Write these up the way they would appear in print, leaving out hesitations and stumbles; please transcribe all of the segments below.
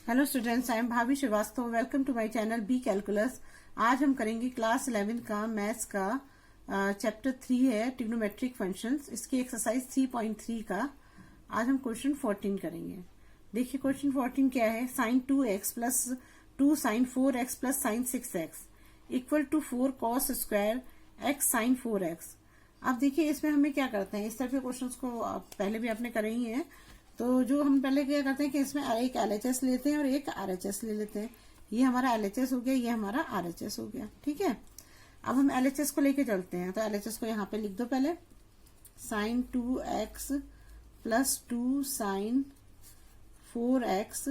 Hello students, I am Bhabhi Srivastava. Welcome to my channel B calculus. आज हम करेंगे class 11 का मैथ्स का चैप्टर 3 है ट्रिग्नोमेट्रिक फंक्शंस। इसकी एक्सरसाइज 3.3 का आज हम क्वेश्चन 14 करेंगे। देखिए क्वेश्चन 14 क्या है। Sine 2x plus 2 sine 4x plus sine 6x equal to 4 cos square x sine 4x। अब देखिए इसमें हमें क्या करते हैं, इस तरह के क्वेश्चन को पहले भी आपने करे ही हैं। तो जो हम पहले क्या करते हैं कि इसमें एक LHS लेते हैं और एक RHS ले लेते हैं। ये हमारा LHS हो गया, ये हमारा RHS हो गया। ठीक है, अब हम LHS को लेके चलते हैं। तो LHS को यहाँ पे लिख दो पहले। Sine 2x plus 2 sine 4x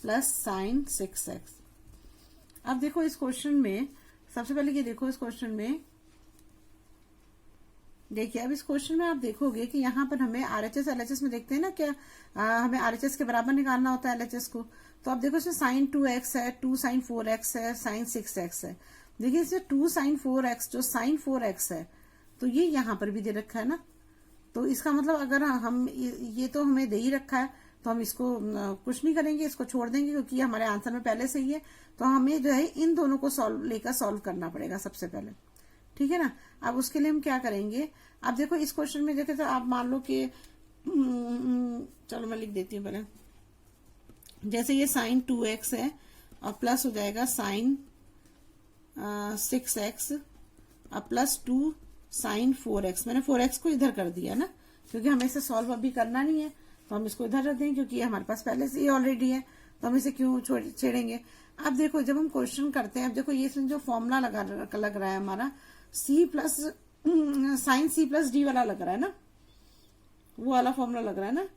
plus sine 6x। अब देखो इस क्वेश्चन में सबसे पहले ये देखो, इस क्वेश्चन में देखिए, अब इस क्वेश्चन में आप देखोगे कि यहाँ पर हमें RHS LHS में देखते हैं ना क्या, हमें RHS के बराबर निकालना होता है LHS को। तो अब देखो इसमें साइन 2x है, 2 साइन 4x है, साइन 6x है। देखिए इसमें 2 साइन 4x, जो साइन 4x है तो ये यहाँ पर भी दे रखा है ना। तो इसका मतलब अगर हम ये तो हमें दे ही रखा है तो हम इसको कुछ नहीं करेंगे, इसको छोड़ देंगे क्योंकि ये हमारे आंसर में पहले से ही है। तो हमें जो है इन दोनों को सॉल्व करना पड़ेगा सबसे पहले। ठीक है ना। अब उसके लिए हम क्या करेंगे, अब देखो इस क्वेश्चन में देखे तो आप मान लो कि चलो मैं लिख देती हूँ पहले। जैसे ये साइन 2x है और प्लस हो जाएगा साइन 6x और प्लस 2 साइन 4x। मैंने 4x को इधर कर दिया ना, क्योंकि हमें इसे सॉल्व अभी करना नहीं है तो हम इसको इधर रख देंगे, क्योंकि ये हमारे पास पहले से ही ऑलरेडी है तो हम इसे क्यों छेड़ेंगे। अब देखो जब हम क्वेश्चन करते हैं, अब देखो ये इसमें जो फॉर्मूला लग रहा है हमारा c plus sign c plus D वाला लग रहा है ना, वो वाला फॉर्मूला लग रहा है ना,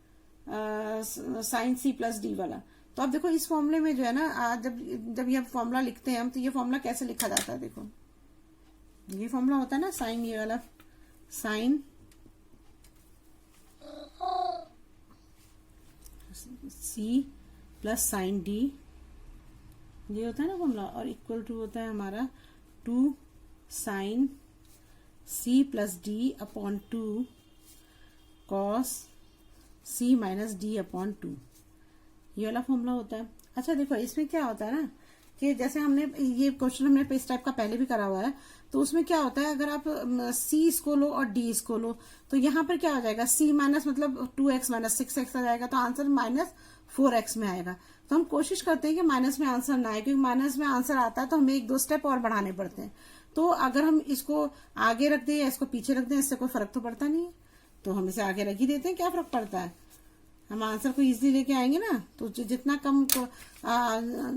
साइन c प्लस डी वाला। तो अब देखो इस फॉर्मूले में जो है ना, जब ये फॉर्मूला लिखते हैं हम, तो ये फॉर्मूला कैसे लिखा जाता है। देखो ये फॉर्मूला होता है ना साइन, ये वाला sine c plus sine d, ये होता है ना फॉर्मूला, और इक्वल टू होता है हमारा 2 sine c plus D upon 2 cos c minus D upon 2, ये वाला फॉर्मूला होता है। अच्छा देखो इसमें क्या होता है ना कि जैसे हमने ये क्वेश्चन हमने इस टाइप का पहले भी करा हुआ है, तो उसमें क्या होता है, अगर आप c इसको लो और d इसको लो तो यहाँ पर क्या हो जाएगा, c माइनस मतलब 2x माइनस 6x आ जाएगा, तो आंसर माइनस 4x में आएगा। तो हम कोशिश करते हैं कि माइनस में आंसर ना आए, क्योंकि माइनस में आंसर आता है तो हमें 1-2 स्टेप और बढ़ाने पड़ते हैं। तो अगर हम इसको आगे रख दें या इसको पीछे रख दें, इससे कोई फर्क तो पड़ता नहीं है, तो हम इसे आगे रख ही देते हैं। क्या फर्क पड़ता है, हम आंसर को इजीली लेके आएंगे ना। तो जितना कम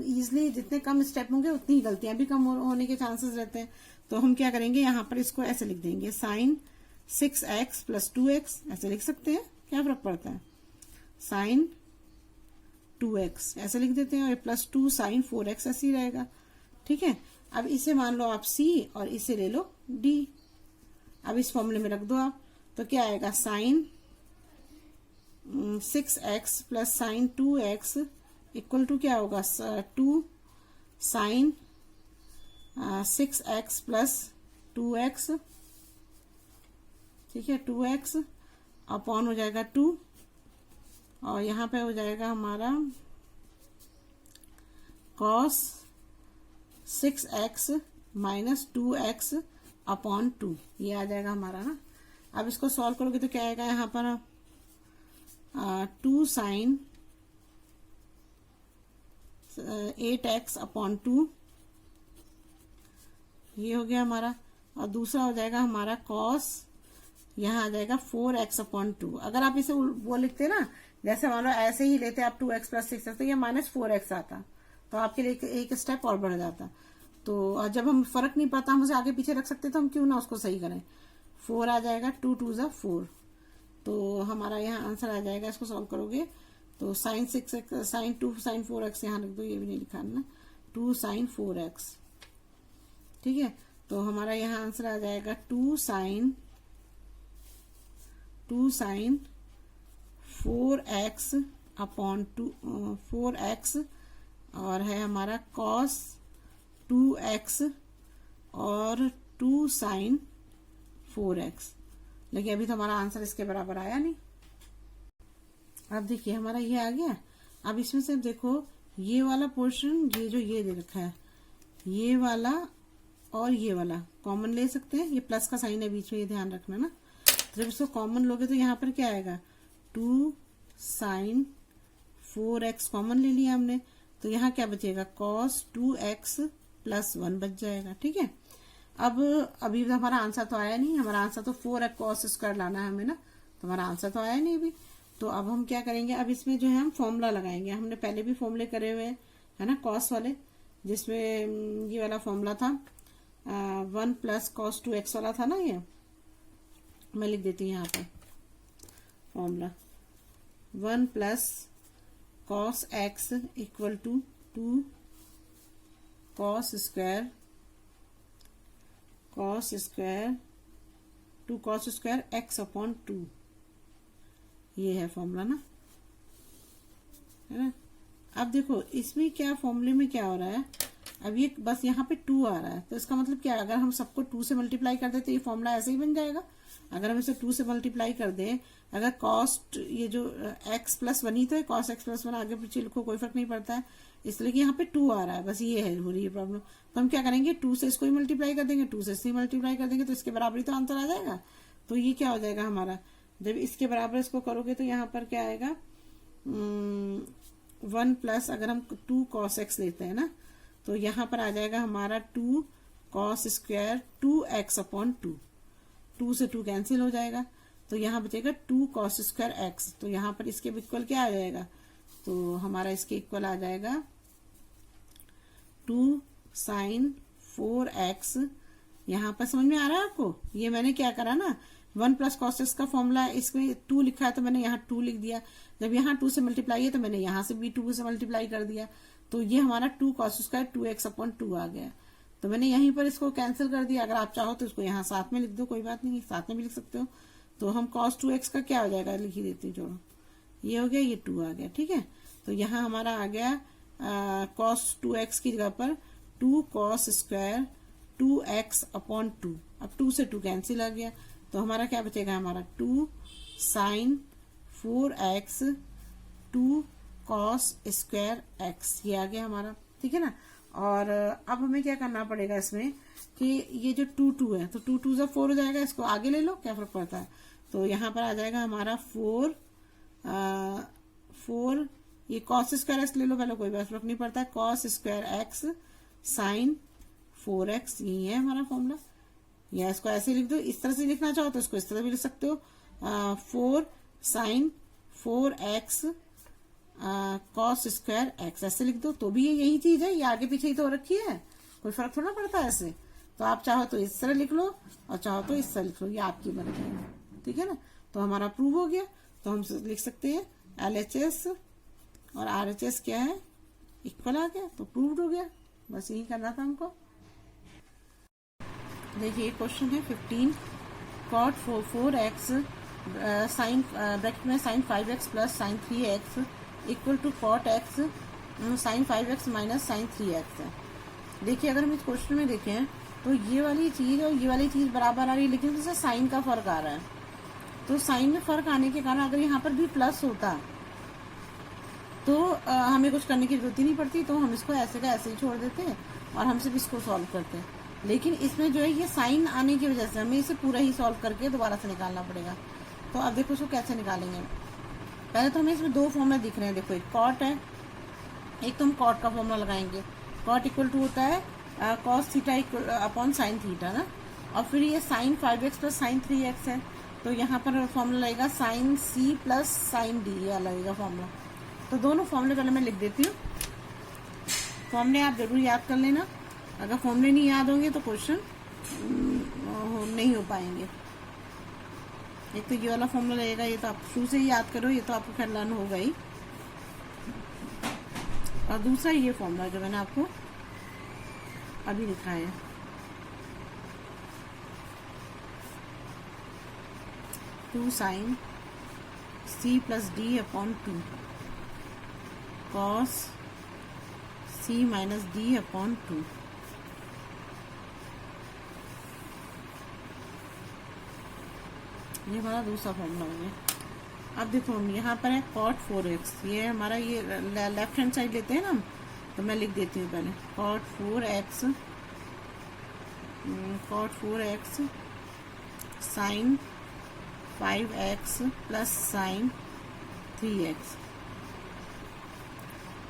इजीली जितने कम स्टेप होंगे उतनी गलतियां भी कम होने के चांसेस रहते हैं। तो हम क्या करेंगे, यहाँ पर इसको ऐसे लिख देंगे, साइन 6x प्लस 2x ऐसे लिख सकते हैं, क्या फर्क पड़ता है, साइन 2x ऐसे लिख देते हैं और प्लस 2 साइन 4x ऐसे ही रहेगा। ठीक है, अब इसे मान लो आप c और इसे ले लो d। अब इस फॉर्मूले में रख दो आप, तो क्या आएगा, sine 6x plus sine 2x equal to क्या होगा, 2 साइन 6x प्लस 2x। ठीक है, 2x अपॉन हो जाएगा 2 और यहाँ पे हो जाएगा हमारा cos 6x minus 2x upon 2, ये आ जाएगा हमारा ना। अब इसको सॉल्व करोगे तो क्या आएगा, यहाँ पर 2 साइन 8x अपॉन 2, ये हो गया हमारा। और दूसरा हो जाएगा हमारा cos, यहाँ आ जाएगा 4x अपॉन 2। अगर आप इसे वो लिखते ना, जैसे मान लो ऐसे ही लेते आप 2x प्लस 6x, तो ये माइनस 4x आता, तो आपके लिए एक स्टेप और बढ़ जाता। तो जब हम फर्क नहीं पड़ता, हम उसे आगे पीछे रख सकते, तो हम क्यों ना उसको सही करें। 4 आ जाएगा, 2 2 जा 4, तो हमारा यहाँ आंसर आ जाएगा। इसको सॉल्व करोगे तो sign 6x sign 2 sine 4x यहाँ रख दो, ये भी नहीं लिखा ना, 2 साइन 4x। ठीक है, तो हमारा यहाँ आंसर आ जाएगा 2 साइन 4x अपॉन 4x और है हमारा cos 2x और 2 साइन 4x। लेकिन अभी तो हमारा आंसर इसके बराबर आया नहीं। अब देखिए हमारा ये आ गया। अब इसमें से देखो ये वाला पोर्शन, ये जो ये दे रखा है, ये वाला और ये वाला कॉमन ले सकते हैं। ये प्लस का साइन है बीच में, ये ध्यान रखना ना। तो जब इसको कॉमन लोगे तो यहाँ पर क्या आएगा, 2 साइन 4x कॉमन ले लिया हमने, तो यहाँ क्या बचेगा, cos 2x प्लस 1 बच जाएगा। ठीक है, अब अभी हमारा आंसर तो आया नहीं, हमारा आंसर तो 4x cos स्क्वायर लाना है हमें ना, तो हमारा आंसर तो आया नहीं अभी। तो अब हम क्या करेंगे, अब इसमें जो है हम फॉर्मूला लगाएंगे। हमने पहले भी फॉर्मूले करे हुए हैं, है ना, कॉस वाले, जिसमें ये वाला फॉर्मूला था 1 प्लस cos 2x वाला था ना। ये मैं लिख देती हूँ यहाँ पे formula, 1 plus cos x equal to 2 cos square 2 cos square x upon 2। ये है फॉर्मूला ना, है ना। अब देखो इसमें क्या, फॉर्मूले में क्या हो रहा है, अब ये बस यहाँ पे 2 आ रहा है, तो इसका मतलब क्या है, अगर हम सबको 2 से मल्टीप्लाई कर दें तो ये फॉर्मूला ऐसे ही बन जाएगा। अगर हम इसे 2 से मल्टीप्लाई कर दें, अगर कॉस्ट ये जो x प्लस 1 ही तो है, cos x प्लस 1 आगे पीछे लिखो कोई फर्क नहीं पड़ता है, इसलिए कि यहाँ पे 2 आ रहा है, बस ये है हो रही है प्रॉब्लम। तो हम क्या करेंगे, 2 से इसको ही मल्टीप्लाई कर देंगे, 2 से इससे मल्टीप्लाई कर देंगे, तो इसके बराबर ही तो आंसर आ जाएगा। तो ये क्या हो जाएगा हमारा, जब इसके बराबर इसको करोगे तो यहाँ पर क्या आएगा, 1 प्लस, अगर हम 2 cos x लेते हैं ना, तो यहाँ पर आ जाएगा हमारा 2 cos स्क्वायर 2x अपॉन 2 से 2 कैंसिल हो जाएगा, तो यहाँ बचेगा 2 cos स्क्वायर x। तो यहाँ पर इसके इक्वल क्या आ जाएगा, तो हमारा इसके इक्वल आ जाएगा 2 साइन 4x। यहाँ पर समझ में आ रहा है आपको, ये मैंने क्या करा ना, 1 प्लस cos x का फॉर्मूला, इसमें 2 लिखा है तो मैंने यहाँ 2 लिख दिया, जब यहाँ 2 से मल्टीप्लाई है तो मैंने यहाँ से भी 2 से मल्टीप्लाई कर दिया, तो ये हमारा 2 cos स्क्वायर 2x अपॉन 2 आ गया। तो मैंने यहीं पर इसको कैंसिल कर दिया। अगर आप चाहो तो इसको यहाँ साथ में लिख दो, कोई बात नहीं, साथ में भी लिख सकते हो। तो हम cos 2x का क्या हो जाएगा, लिख ही देती हूँ, छोड़ो, ये हो गया, ये 2 आ गया। ठीक है, तो यहाँ हमारा आ गया cos 2x की जगह पर 2 cos स्क्वायर 2x अपॉन 2। अब 2 से 2 कैंसिल आ गया, तो हमारा क्या बचेगा, हमारा 2 sine 4x 2 cos square x, ये आ गया हमारा। ठीक है ना, और अब हमें क्या करना पड़ेगा इसमें कि ये जो 2 है, तो 2 2 4 हो जाएगा, इसको आगे ले लो, क्या फर्क पड़ता है। तो यहाँ पर आ जाएगा हमारा 4 ये cos स्क्वायर x ले लो पहले, कोई बात फर्क नहीं पड़ता है, cos square x sine 4x, यही है हमारा फॉर्मूला। या इसको ऐसे लिख दो, इस तरह से लिखना चाहो तो इसको इस तरह भी लिख सकते हो, 4 sign 4x cos square x, ऐसे लिख दो, तो भी ये यही चीज है, ये आगे पीछे ही तो रखी है, कोई फर्क थोड़ा पड़ता है ऐसे। तो आप चाहो तो इस तरह लिख लो और चाहो तो इस तरह लिख लो, ये आपकी मर्जी है। ठीक है ना, तो हमारा प्रूव हो गया। तो हम लिख सकते हैं LHS और RHS क्या है, इक्वल आ गया, तो प्रूव्ड हो गया। बस यही करना था हमको। देखिए क्वेश्चन है 15, cot 4x साइन ब्रैकेट में sine 5x plus sine 3x equal to cot x sine 5x minus sine 3x है। देखिए अगर हम इस क्वेश्चन में देखें तो ये वाली चीज और ये वाली चीज बराबर आ रही है, लेकिन इससे साइन का फर्क आ रहा है। तो साइन में फर्क आने के कारण अगर यहाँ पर भी प्लस होता तो हमें कुछ करने की जरूरत ही नहीं पड़ती, तो हम इसको ऐसे का ऐसे ही छोड़ देते और हम सिर्फ इसको सॉल्व करते। लेकिन इसमें जो है ये साइन आने की वजह से हमें इसे पूरा ही सॉल्व करके दोबारा से निकालना पड़ेगा। तो अब देखो इसको कैसे निकालेंगे। पहले तो हमें इसमें 2 फॉर्मूला दिख रहे हैं। देखो एक कॉट है, एक तो हम कॉट का फॉर्मूला लगाएंगे। कॉट इक्वल टू होता है cos theta upon sine theta ना, और फिर ये sign 5x plus sine 3x है, तो यहाँ पर फॉर्मूला लगेगा sine c plus sine d, ये लगेगा फॉर्मूला। तो दोनों फॉर्मूले पहले मैं लिख देती हूँ। फॉर्मूले आप जरूर याद कर लेना, अगर फॉर्मूले नहीं याद होंगे तो क्वेश्चन नहीं हो पाएंगे। एक तो ये वाला फॉर्मूला लगेगा, ये तो आप शुरू से ही याद करो, ये तो आपको खैर लर्न होगा ही। और दूसरा ये फॉर्मूला जो मैंने आपको अभी लिखा है, two sine c plus D upon 2 cos c minus D upon 2। ये हमारा दूसरा फॉर्मूला हो गया। अब देखो हम यहाँ पर है cot 4x, ये हमारा ये लेफ्ट हैंड साइड लेते हैं ना हम, तो मैं लिख देती हूँ पहले cot 4x sine 5x plus sine 3x।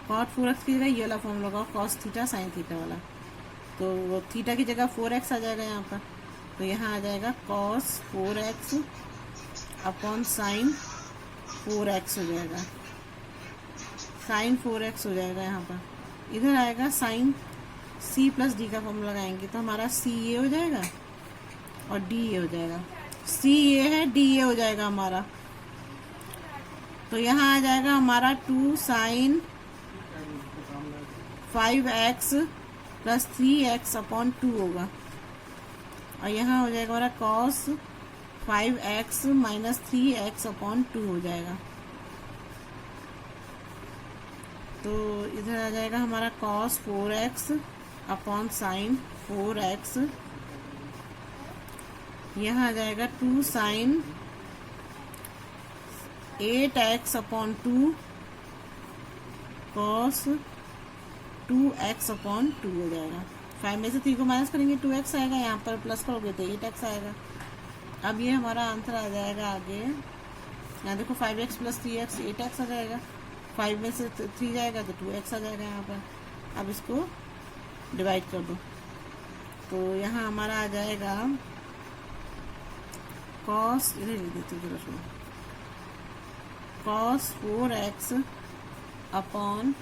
cot 4x की जगह ये वाला फॉर्म लगाओ cos थीटा साइन थीटा वाला, तो थीटा की जगह 4x आ जाएगा यहाँ पर, तो यहाँ आ जाएगा cos 4x upon sine 4x हो जाएगा, साइन 4x हो जाएगा यहाँ पर। इधर आएगा साइन c प्लस डी का फॉर्मूला लगाएंगे तो हमारा c ये हो जाएगा और d ये हो जाएगा, c ये है d ये हो जाएगा हमारा। तो यहाँ आ जाएगा हमारा 2 sine 5x plus 3x upon 2 होगा, और यहाँ हो जाएगा हमारा cos 5x minus 3x upon 2 हो जाएगा। तो इधर आ जाएगा हमारा cos 4x upon sine 4x, यहाँ आ जाएगा 2 sign 8x upon 2 cos 2x upon 2 हो जाएगा। 5 में से 3 को माइनस करेंगे 2x आएगा, यहाँ पर प्लस करोगे तो 8x आएगा। अब ये हमारा आंसर आ जाएगा आगे, यहाँ देखो 5x प्लस 3x 8x आ जाएगा, 5 में से 3 जाएगा तो 2x आ जाएगा यहाँ पर। अब इसको डिवाइड कर दो, तो यहाँ हमारा आ जाएगा cos, इधर लिख देती हूँ जरा, cos 4x upon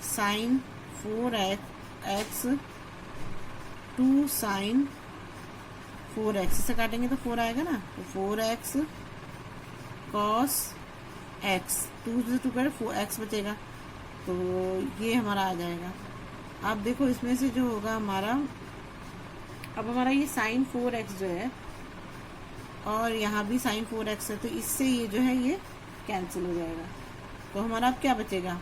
sine 4x 2 sine 4x से काटेंगे तो 4 आएगा ना, तो 4x cos x 2 से 2 करे 4x बचेगा, तो ये हमारा आ जाएगा। अब देखो इसमें से जो होगा हमारा, अब हमारा ये साइन 4x जो है और यहाँ भी साइन 4x है, तो इससे ये जो है ये कैंसिल हो जाएगा। तो हमारा अब क्या बचेगा,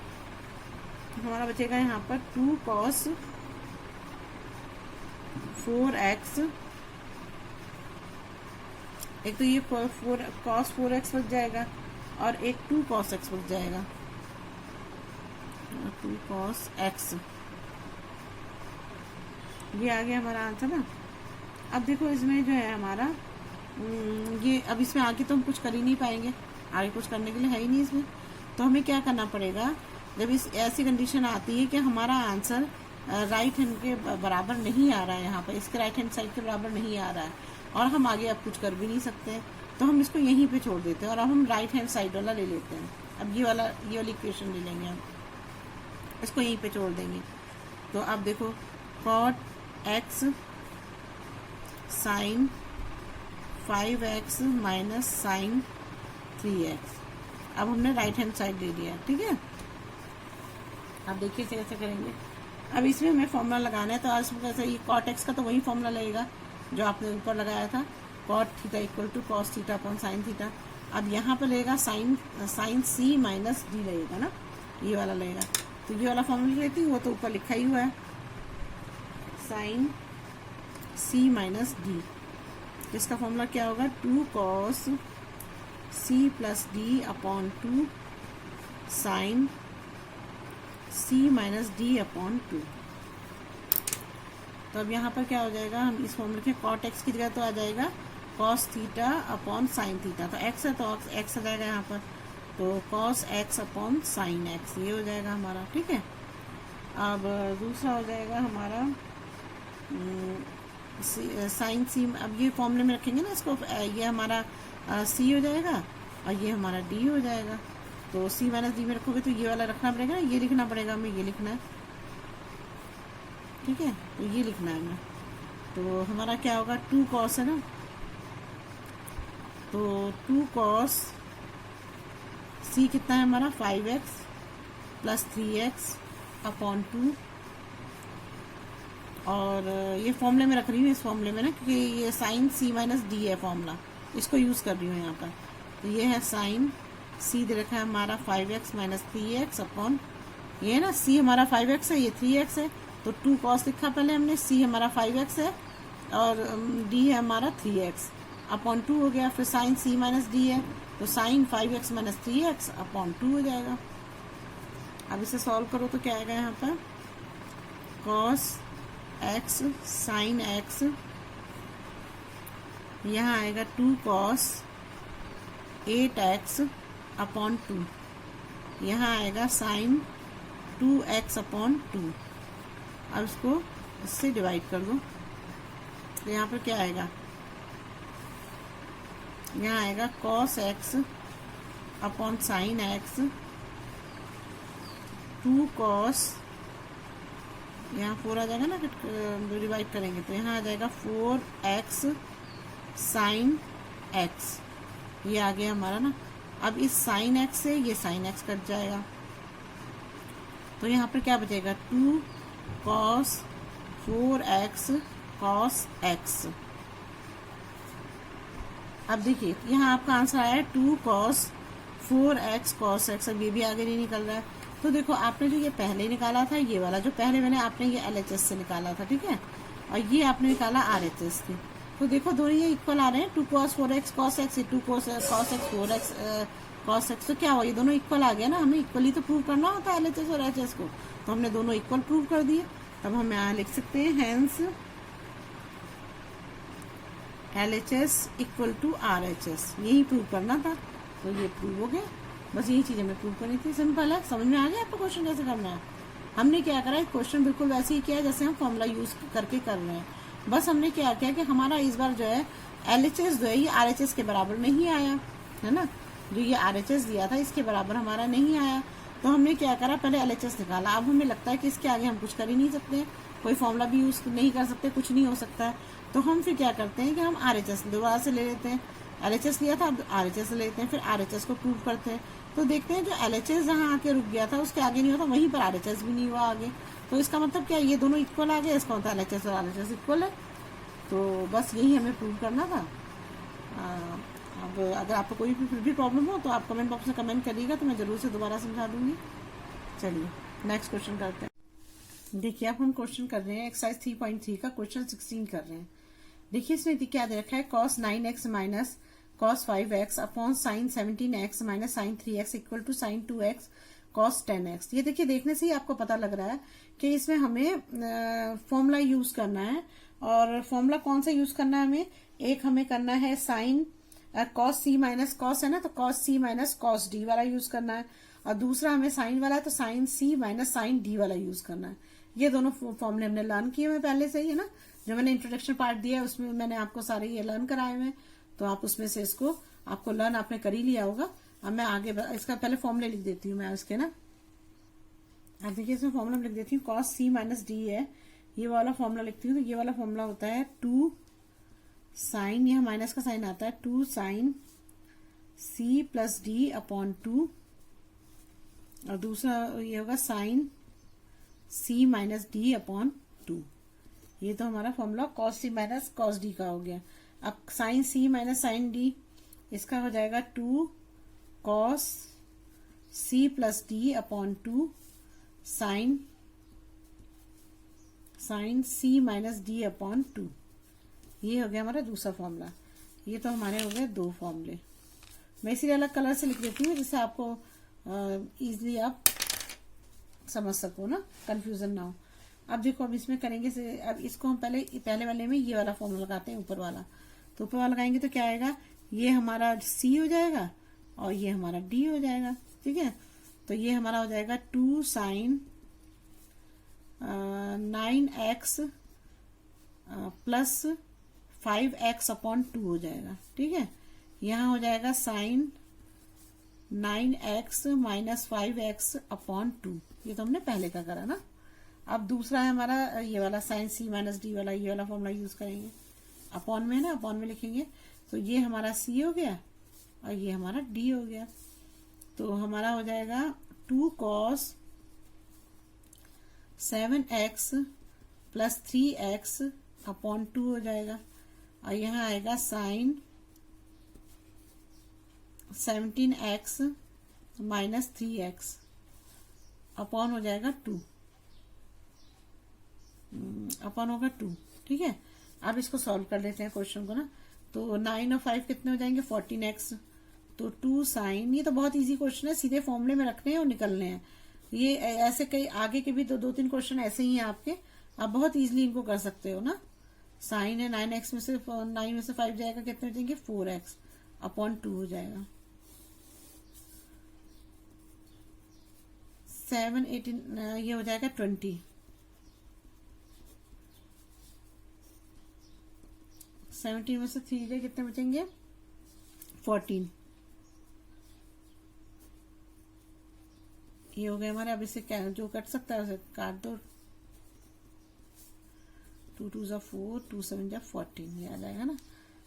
हमारा बचेगा यहाँ पर 2 cos 4x, एक तो ये 4 cos 4x बच जाएगा और एक 2 cos x बच जाएगा, 2 cos x, ये आ गया हमारा आंसर ना। अब देखो इसमें जो है हमारा ये, अब इसमें आगे तो हम कुछ कर ही नहीं पाएंगे, आगे कुछ करने के लिए है ही नहीं इसमें, तो हमें क्या करना पड़ेगा, जब इस ऐसी कंडीशन आती है कि हमारा आंसर राइट हैंड के बराबर नहीं आ रहा है, यहाँ पर इसके राइट हैंड साइड के बराबर नहीं आ रहा है और हम आगे अब कुछ कर भी नहीं सकते, तो हम इसको यहीं पे छोड़ देते हैं और अब हम राइट हैंड साइड वाला ले लेते हैं। अब ये वाली इक्वेशन ले लेंगे हम, इसको यहीं पे छोड़ देंगे। तो अब देखो cot x sine 5x minus sine 3x, अब हमने राइट हैंड साइड ले लिया, ठीक है। अब देखिए इसे कैसे करेंगे, अब इसमें हमें फॉर्मूला लगाना है, तो आज कैसे ये cot x का तो वही फॉर्मूला लगेगा जो आपने ऊपर लगाया था, cot theta equal to cos theta upon sine theta. अब यहाँ पर लगेगा साइन c माइनस डी लगेगा ना, ये वाला लगेगा, तो ये वाला फॉर्मूला लेती हूँ, वो तो ऊपर लिखा ही हुआ है, साइन c माइनस डी, इसका फॉर्मूला क्या होगा 2 cos c plus D upon 2 sine c minus D upon 2। तो अब यहाँ पर क्या हो जाएगा, हम इस फॉर्मूले के cot x की जगह तो आ जाएगा cos theta upon sine theta, तो x है तो x आ जाएगा यहाँ पर, तो cos x upon sine x ये हो जाएगा हमारा, ठीक है। अब दूसरा हो जाएगा हमारा साइन c, अब ये फॉर्मूले में रखेंगे ना इसको, ये हमारा c हो जाएगा और ये हमारा d हो जाएगा, तो c माइनस डी में रखोगे तो ये वाला रखना पड़ेगा ना, ये लिखना पड़ेगा हमें, ये लिखना है, ठीक है, तो ये लिखना है हमें। तो हमारा क्या होगा 2 cos है ना, तो 2 cos c कितना है हमारा 5x प्लस 3x अपॉन 2, और ये फॉर्मूले में रख रही हूँ, इस फॉर्मूले में ना, क्योंकि ये साइन c माइनस डी है फॉर्मूला, इसको यूज़ कर रही हूँ यहाँ पर। तो ये है साइन c दे रखा है हमारा 5x माइनस 3x अपॉन, ये है ना c हमारा 5x है, ये 3x है, तो 2 cos लिखा पहले हमने, c हमारा 5x है और d है हमारा 3x अपॉन 2 हो गया, फिर साइन c माइनस डी है, तो sign 5x minus 3x upon 2 हो जाएगा। अब इसे सॉल्व करो तो क्या आएगा यहाँ पर, कॉस x साइन x, यहाँ आएगा 2 कॉस 8x अपॉन 2, यहाँ आएगा साइन 2x अपॉन 2। अब इसको इससे डिवाइड कर दो तो यहाँ पर क्या आएगा, यहाँ आएगा cos x upon sine x, 2 cos, यहाँ 4 आ जाएगा ना, डिवाइड करेंगे तो यहाँ आ जाएगा 4x साइन x, ये आ गया हमारा ना। अब इस साइन x से ये साइन x कट जाएगा तो यहाँ पर क्या बचेगा, 2 cos 4x cos x। अब देखिए यहाँ आपका आंसर आया 2 cos 4x cos x। अब ये भी आगे नहीं निकल रहा है, तो देखो आपने जो ये पहले निकाला था, ये वाला जो पहले मैंने आपने ये LHS से निकाला था, ठीक है, और ये आपने निकाला RHS से, तो देखो दोनों ये इक्वल आ रहे हैं, 2 cos 4x cos x, 2 cos x 4x cos x, तो क्या हुआ, ये दोनों इक्वल आ गया ना। हमें इक्वली तो प्रूव करना होता है LHS और HS को, तो हमने दोनों इक्वल प्रूव कर दिए। तब हम यहाँ लिख सकते हैं hence LHS equal to RHS, यही प्रूव करना था, तो ये प्रूव हो गया। बस यही चीज़ हमें प्रूव करनी थी, सिंपल है। समझ में आ गया आपको क्वेश्चन कैसे करना है। हमने क्या करा है, क्वेश्चन बिल्कुल वैसे ही किया है जैसे हम फॉर्मूला यूज करके कर रहे हैं। बस हमने क्या किया कि हमारा इस बार जो है LHS जो है ये RHS के बराबर नहीं आया है ना, जो ये RHS दिया था इसके बराबर हमारा नहीं आया, तो हमने क्या करा, पहले LHS निकाला। अब हमें लगता है कि इसके आगे हम कुछ कर ही नहीं सकते, कोई फॉर्मूला भी यूज नहीं कर सकते, कुछ नहीं हो सकता है, तो हम फिर क्या करते हैं कि हम RHS दोबारा से ले लेते हैं। LHS लिया था, अब RHS लेते हैं, फिर RHS को प्रूव करते हैं, तो देखते हैं जो LHS जहाँ आके रुक गया था उसके आगे नहीं होता, वहीं पर RHS भी नहीं हुआ आगे, तो इसका मतलब क्या, ये दोनों इक्वल आ गए, इसका मतलब LHS और RHS इक्वल है। तो बस यही हमें प्रूव करना था। अब अगर आपको कोई भी फिर भी प्रॉब्लम हो तो आप कमेंट बॉक्स में कमेंट करिएगा, तो मैं जरूर से दोबारा समझा दूंगी। चलिए नेक्स्ट क्वेश्चन करते हैं। देखिए अब हम क्वेश्चन कर रहे हैं एक्सरसाइज 3.3 का क्वेश्चन 16 कर रहे हैं। देखिए इसमें क्या दे रखा है, cos 9x minus cos 5x upon sine 17x minus sine 3x equal to sine 2x cos 10x। ये देखिए देखने से ही आपको पता लग रहा है कि इसमें हमें फॉर्मूला यूज करना है, और फॉर्मूला कौन सा यूज करना है हमें करना है sine cos c minus cos है ना, तो cos c minus cos d वाला यूज करना है, और दूसरा हमें साइन वाला है तो sine c minus sine d वाला यूज करना है। ये दोनों फॉर्मूले हमने लर्न किए हुए पहले से ही है ना, जो मैंने इंट्रोडक्शन पार्ट दिया है उसमें मैंने आपको सारे ये लर्न कराए हुए हैं, तो आप उसमें से इसको आपको लर्न आपने कर ही लिया होगा। अब मैं आगे इसका पहले फॉर्मूले लिख देती हूँ मैं इसके ना। अब देखिए इसमें फॉर्मूला लिख देती हूँ, cos c माइनस d है, ये वाला फॉर्मूला लिखती हूँ, तो ये वाला फॉर्मूला होता है 2 साइन, यह माइनस का साइन आता है, 2 sine c plus d upon 2, और दूसरा ये होगा sine c minus d upon 2। ये तो हमारा formula cos c minus cos d का हो गया। अब sine c minus sine d, इसका हो जाएगा 2 cos c plus d upon 2 sine c minus d upon 2। ये हो गया हमारा दूसरा फॉर्मूला। ये तो हमारे हो गए दो फॉर्मूले। मैं इसी अलग कलर से लिख देती हूँ जिससे आपको इजीली आप समझ सको ना, कंफ्यूजन ना हो। अब देखो अब इसमें करेंगे से, अब इसको हम पहले वाले में ये वाला फॉर्मूला लगाते हैं ऊपर वाला, तो ऊपर वाला लगाएंगे तो क्या आएगा, ये हमारा c हो जाएगा और ये हमारा d हो जाएगा, ठीक है। तो ये हमारा हो जाएगा 2 sign 9x plus 5x upon 2 हो जाएगा, ठीक है। यहाँ हो जाएगा sign 9x minus 5x upon 2, ये तो हमने पहले का करा ना। अब दूसरा है हमारा ये वाला साइन c माइनस d वाला, ये वाला फॉर्मूला यूज करेंगे, अपॉन में ना, अपॉन में लिखेंगे, तो ये हमारा c हो गया और ये हमारा d हो गया। तो हमारा हो जाएगा 2 cos 7x plus 3x upon 2 हो जाएगा, और यहाँ आएगा sign 17x minus 3x upon हो जाएगा 2, अपॉन होगा 2, ठीक है। अब इसको सॉल्व कर लेते हैं क्वेश्चन को ना। तो 9 और 5 कितने हो जाएंगे, 14x तो 2 साइन, ये तो बहुत इजी क्वेश्चन है, सीधे फॉर्मूले में रखने हैं और निकलने हैं। ये ऐसे कई आगे के भी दो तीन क्वेश्चन ऐसे ही हैं आपके, आप बहुत इजीली इनको कर सकते हो ना। साइन है 9x में से 9 में से 5 जाएगा, कितने बचेंगे 4x अपॉन 2 हो जाएगा। 7 18 ये हो जाएगा 20। 17 में से 3 जाए कितने बचेंगे 14। ये हो गए हमारे। अब इसे जो कट सकता है उसे काट दो। 2 2 जा 4, 2 7 जा 14, ये आ जाएगा ना।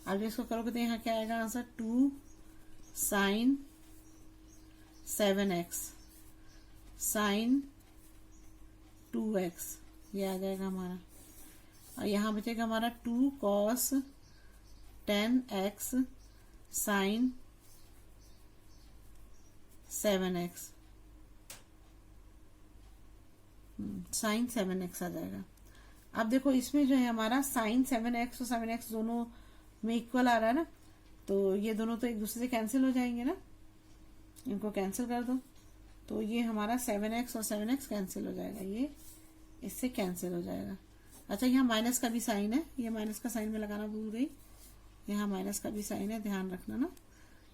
अब इसको करोगे तो यहाँ क्या आएगा answer, 2 sign 7x sign 2x, ये आ जाएगा हमारा। और यहाँ बचेगा हमारा 2 cos 10x sign 7x, sign 7x आ जाएगा। अब देखो इसमें जो है हमारा साइन 7x और 7x दोनों में इक्वल आ रहा है ना, तो ये दोनों तो एक दूसरे से कैंसिल हो जाएंगे ना, इनको कैंसिल कर दो। तो ये हमारा 7x और 7x कैंसिल हो जाएगा, ये इससे कैंसिल हो जाएगा। अच्छा यहाँ माइनस का भी साइन है, ये माइनस का साइन में लगाना भूल गई, यहाँ माइनस का भी साइन है, ध्यान रखना ना।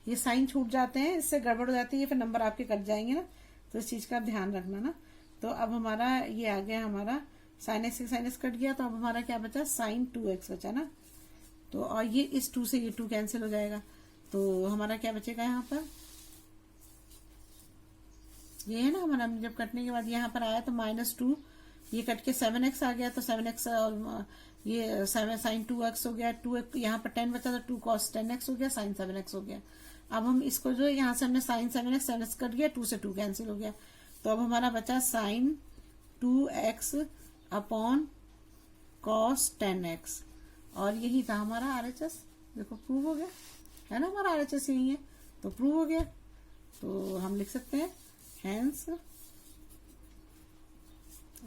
ये साइन छूट जाते हैं, इससे गड़बड़ हो जाती है, फिर नंबर आपके कट जाएंगे ना, तो इस चीज का ध्यान रखना ना। तो अब हमारा ये आ गया हमारा साइन एक्स से साइन एक्स कट गया, तो अब हमारा क्या बचा साइन 2x बचा ना। तो और ये इस 2 से ये 2 कैंसिल हो जाएगा, तो हमारा क्या बचेगा यहाँ पर, ये है ना हमारा। जब कटने के बाद यहाँ पर आया तो -2, ये कट के 7x आ गया, तो 7x और ये साइन 2x हो गया, 2 यहाँ पर 10 बचा, तो 2 cos 10x हो गया, साइन 7x हो गया। अब हम इसको जो यहाँ से हमने साइन 7x 7x कट गया, 2 से 2 कैंसिल हो गया, तो अब हमारा बचा sign 2x upon cos 10x, और यही था हमारा RHS। देखो प्रूव हो गया है ना, हमारा RHS यही है, तो प्रूव हो गया। तो हम लिख सकते हैं hence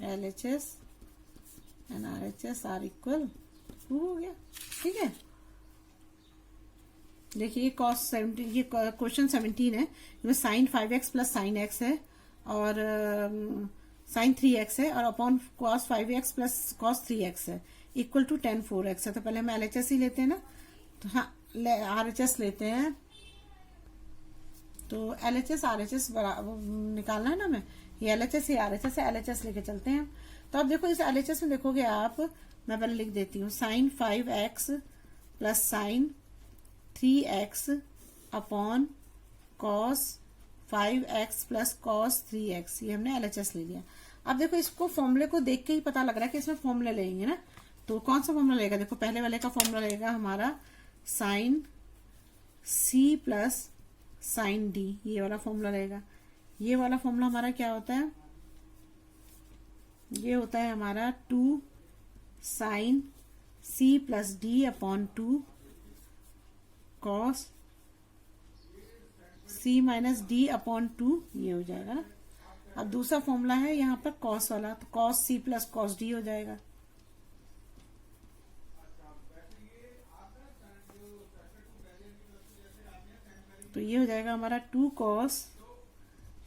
LHS and RHS are equal, prove हो गया। ठीक है, देखिए cos 17, ये क्वेश्चन 17 है, इसमें sign 5x plus sign x है और साइन 3x है, और upon cos 5x plus cos 3x है, इक्वल टू tan 4x है। तो पहले हम LHS ही लेते हैं ना, तो हाँ RHS लेते हैं। तो LHS RHS निकालना है ना हमें, ये LHS ये RHS है, LHS लेके चलते हैं। तो अब देखो इस LHS में देखोगे आप, मैं पहले लिख देती हूँ, sine 5x plus sine 3x upon cos 5x plus cos 3x, ये हमने LHS ले लिया। अब देखो इसको फॉर्मूले को देख के ही पता लग रहा है कि इसमें फॉर्मूले लेंगे ना, तो कौन सा फॉर्मूला लेगा, देखो पहले वाले का फॉर्मूला लेगा हमारा sine C plus sine D, ये वाला फॉर्मूला रहेगा। ये वाला फॉर्मूला हमारा क्या होता है, ये होता है हमारा 2 sine C plus D upon 2 cos C minus D upon 2, ये हो जाएगा ना। अब दूसरा फॉर्मूला है यहाँ पर कॉस वाला, तो cos C plus cos D हो जाएगा। तो ये हो जाएगा हमारा 2 cos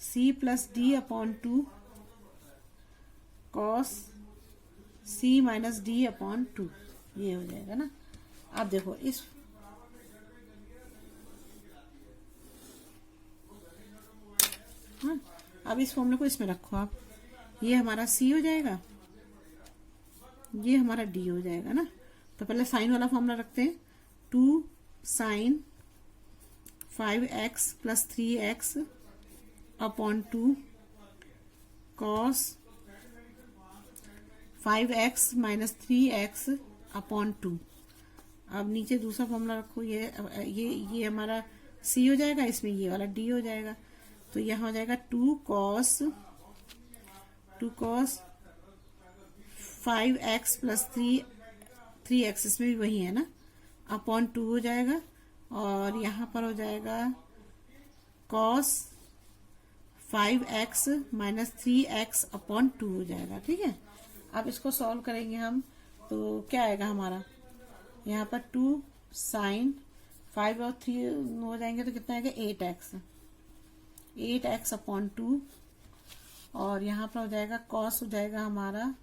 C plus D upon 2 cos C minus D upon 2, ये हो जाएगा ना। अब देखो इस हाँ, अब इस फॉर्मूले को इसमें रखो आप, ये हमारा C हो जाएगा, ये हमारा D हो जाएगा ना। तो पहले साइन वाला फॉर्मूला रखते हैं, 2 sine 5x plus 3x upon 2 cos 5x minus 3x upon 2। अब नीचे दूसरा फॉर्मूला रखो, ये हमारा C हो जाएगा, इसमें ये वाला D हो जाएगा। तो यहाँ हो जाएगा 2 कॉस 5x प्लस 3x, इसमें भी वही है ना, अपॉन 2 हो जाएगा, और यहाँ पर हो जाएगा cos 5x minus 3x upon 2 हो जाएगा। ठीक है, अब इसको सॉल्व करेंगे हम, तो क्या आएगा हमारा, यहाँ पर 2 साइन 5 और 3 हो जाएंगे तो कितना आएगा 8x, 8x अपॉन 2, और यहाँ पर हो जाएगा कॉस हो जाएगा हमारा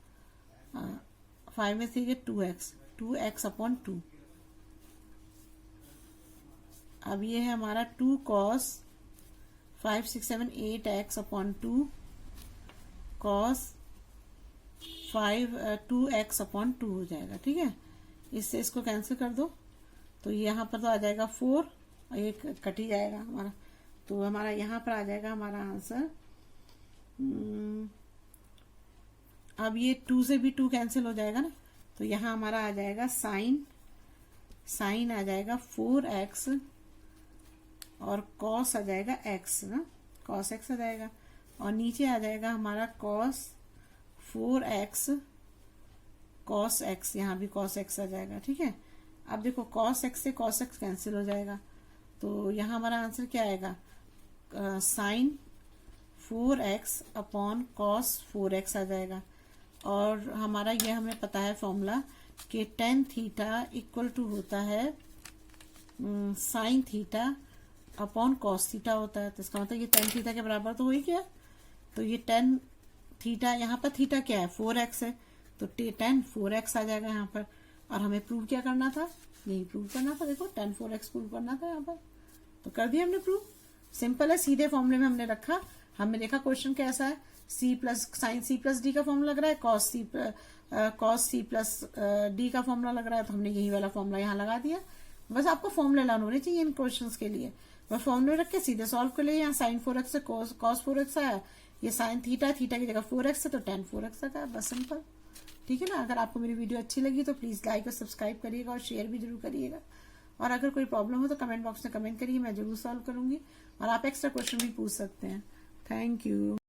5 में 3 2x, 2x अपॉन 2। अब ये है हमारा 2 cos 5 6 7 8x upon 2 cos 2x upon 2 हो जाएगा। ठीक है, इससे इसको कैंसिल कर दो तो यहाँ पर तो आ जाएगा 4 और एक कट ही जाएगा हमारा, तो हमारा यहाँ पर आ जाएगा हमारा आंसर। अब ये 2 से भी 2 कैंसिल हो जाएगा ना, तो यहाँ हमारा आ जाएगा साइन आ जाएगा 4x और कॉस आ जाएगा x ना, कॉस x आ जाएगा, और नीचे आ जाएगा हमारा कॉस 4x कॉस x, यहाँ भी कॉस x आ जाएगा। ठीक है, अब देखो कॉस x से कॉस x कैंसिल हो जाएगा, तो यहाँ हमारा आंसर क्या आएगा, sign 4x upon cos 4x आ जाएगा। और हमारा ये हमें पता है फॉर्मूला कि tan थीटा इक्वल टू होता है sine theta upon cos theta होता है, तो इसका मतलब ये tan थीटा के बराबर तो हो ही गया। तो ये tan थीटा, यहाँ पर थीटा क्या है 4x है, तो tan 4x आ जाएगा यहाँ पर। और हमें प्रूव क्या करना था, यही प्रूव करना था, देखो tan 4x प्रूव करना था यहाँ पर, तो कर दिया हमने प्रूव। सिंपल है, सीधे फॉर्मूले में हमने रखा। हमने देखा क्वेश्चन कैसा है, साइन सी प्लस डी का फॉर्मूला लग रहा है, कॉस सी प्लस डी का फॉर्मूला लग रहा है, तो हमने यही वाला फॉर्मूला यहाँ लगा दिया। बस आपको फॉर्मूले लाने होने चाहिए इन क्वेश्चंस के लिए, बस फॉर्मूले रख के सीधे सॉल्व कर लिए। यहाँ साइन 4x से कॉस 4x आया, ये साइन थीटा की जगह 4x है तो tan 4x आता है, बस सिंपल। ठीक है ना, अगर आपको मेरी वीडियो अच्छी लगी तो प्लीज लाइक और सब्सक्राइब करिएगा और शेयर भी जरूर करिएगा। और अगर कोई प्रॉब्लम हो तो कमेंट बॉक्स में कमेंट करिए, मैं जरूर सॉल्व करूंगी। और आप एक्स्ट्रा क्वेश्चन भी पूछ सकते हैं। Thank you.